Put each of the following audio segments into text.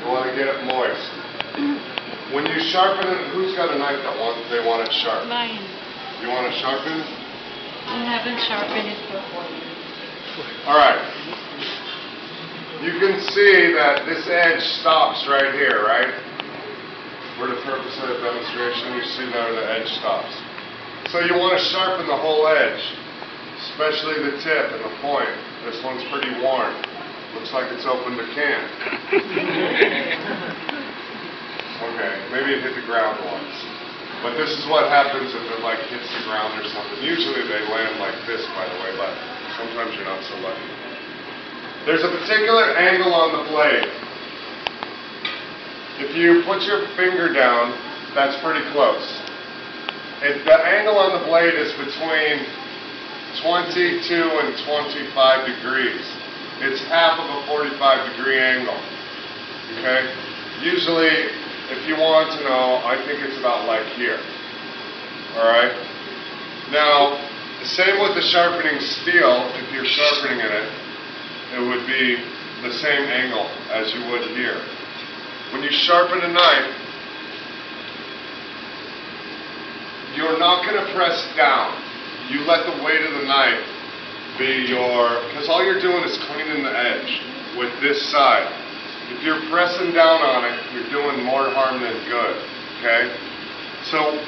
You want to get it moist. When you sharpen it, who's got a knife that they want it sharp? Mine. You want to sharpen it? I haven't sharpened it before. Alright. You can see that this edge stops right here, right? For the purpose of the demonstration, you see there the edge stops. So you want to sharpen the whole edge, especially the tip and the point. This one's pretty worn. Looks like it's opened a can. Okay, maybe it hit the ground once. But this is what happens if it like hits the ground or something. Usually they land like this, by the way, but sometimes you're not so lucky. There's a particular angle on the blade. If you put your finger down, that's pretty close. The angle on the blade is between 22 and 25 degrees. It's half of a 45-degree angle. Okay? Usually, if you want to know, I think it's about like here. Alright? Now, the same with the sharpening steel. If you're sharpening it, it would be the same angle as you would here. When you sharpen a knife, you're not going to press down. You let the weight of the knife be because all you're doing is cleaning the edge with this side. If you're pressing down on it, you're doing more harm than good, okay? So,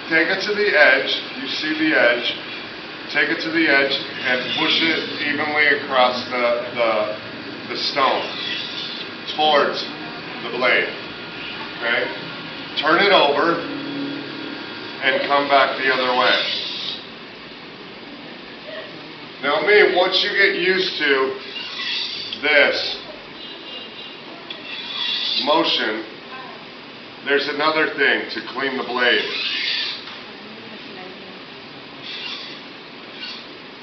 take it to the edge, you see the edge, take it to the edge and push it evenly across the stone towards the blade, okay? Turn it over and come back the other way. Now once you get used to this motion, there's another thing to clean the blade.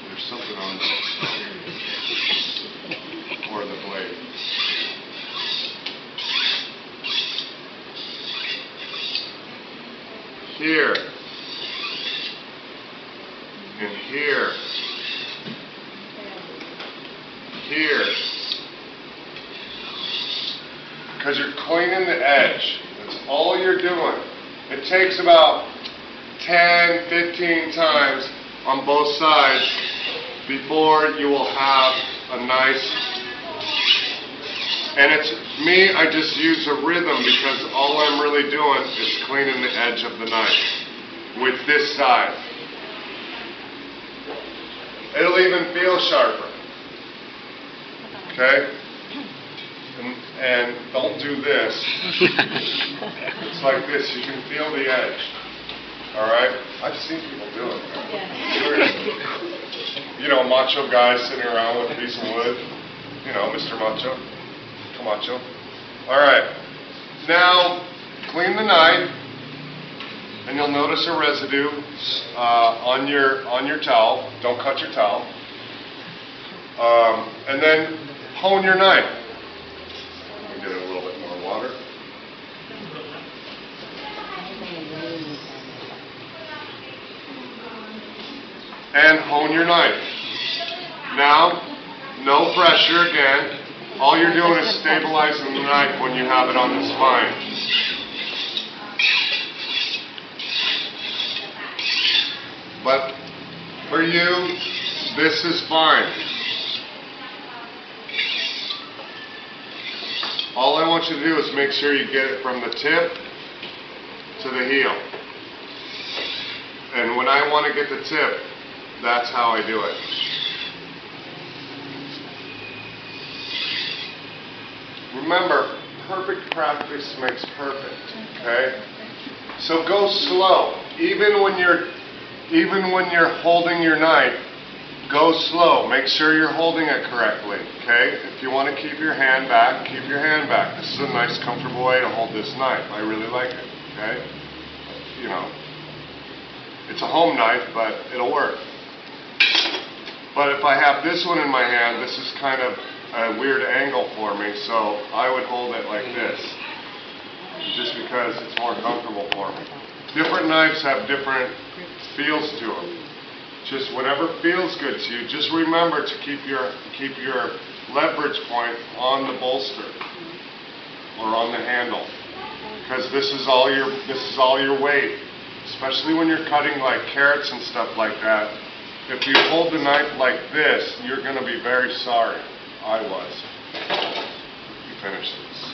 There's something on or the blade. Here and here. Here. Because you're cleaning the edge. That's all you're doing. It takes about 10, 15 times on both sides before you will have a nice, and it's me, I just use a rhythm because all I'm really doing is cleaning the edge of the knife with this side. It'll even feel sharper. Okay? And don't do this. It's like this. You can feel the edge. Alright? I've seen people do it. You know, macho guy sitting around with a piece of wood. You know, Mr. Macho. Camacho. Alright. Now, clean the knife. And you'll notice a residue on your towel. Don't cut your towel. And then hone your knife. Let me get a little bit more water. And hone your knife. Now, no pressure again. All you're doing is stabilizing the knife when you have it on the spine. But for you, this is fine. All I want you to do is make sure you get it from the tip to the heel. And when I want to get the tip, that's how I do it. Remember, perfect practice makes perfect, okay? So go slow. Even when you're holding your knife, go slow. Make sure you're holding it correctly, okay? If you want to keep your hand back, keep your hand back. This is a nice, comfortable way to hold this knife. I really like it, okay? You know, it's a home knife, but it'll work. But if I have this one in my hand, this is kind of a weird angle for me, so I would hold it like this, just because it's more comfortable for me. Different knives have different feels to them. Just whatever feels good to you, just remember to keep your leverage point on the bolster, or on the handle, because this is all your weight. Especially when you're cutting like carrots and stuff like that. If you hold the knife like this, you're going to be very sorry. I was. You finish this.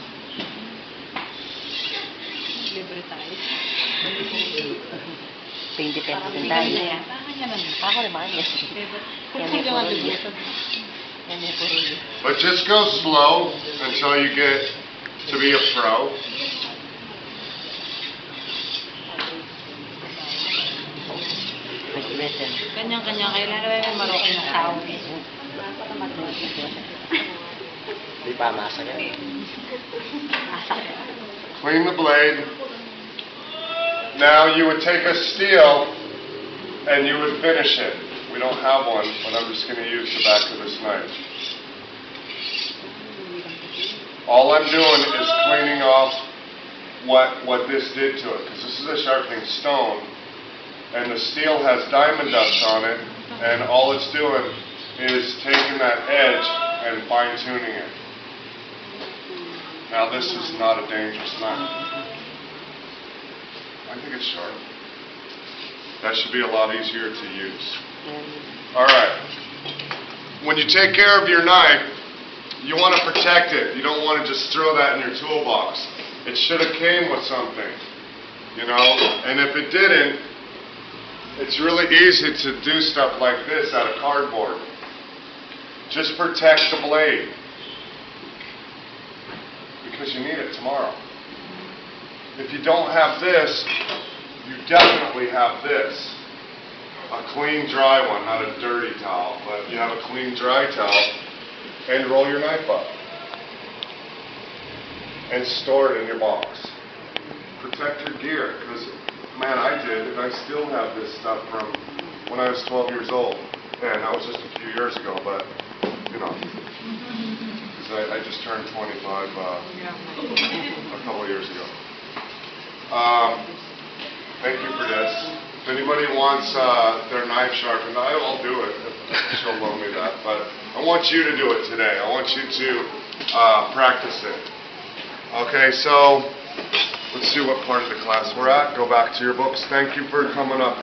Libre tayo. 20 pesos din tayo. Ako naman, yes. Yan may purulyo. Yan may purulyo. But just go slow until you get to be a pro. Kanya-kanya, kailangan may marunong na tao. Di pa masa ka. Clean the blade. Now you would take a steel and you would finish it. We don't have one, but I'm just going to use the back of this knife. All I'm doing is cleaning off what this did to it, because this is a sharpening stone. And the steel has diamond dust on it, and all it's doing is taking that edge and fine-tuning it. Now this is not a dangerous knife. I think it's sharp. That should be a lot easier to use. Alright. When you take care of your knife, you want to protect it. You don't want to just throw that in your toolbox. It should have came with something, you know? And if it didn't, it's really easy to do stuff like this out of cardboard. Just protect the blade, because you need it tomorrow. If you don't have this, you definitely have this. A clean, dry one, not a dirty towel, but you have a clean, dry towel, and roll your knife up. And store it in your box. Protect your gear, because man, I did, and I still have this stuff from when I was 12 years old. And that was just a few years ago, but, you know, because I just turned 25 a couple years ago. Thank you for this. If anybody wants their knife sharpened, I'll do it if she'll loan me that. But I want you to do it today. I want you to practice it. Okay, so let's see what part of the class we're at. Go back to your books. Thank you for coming up.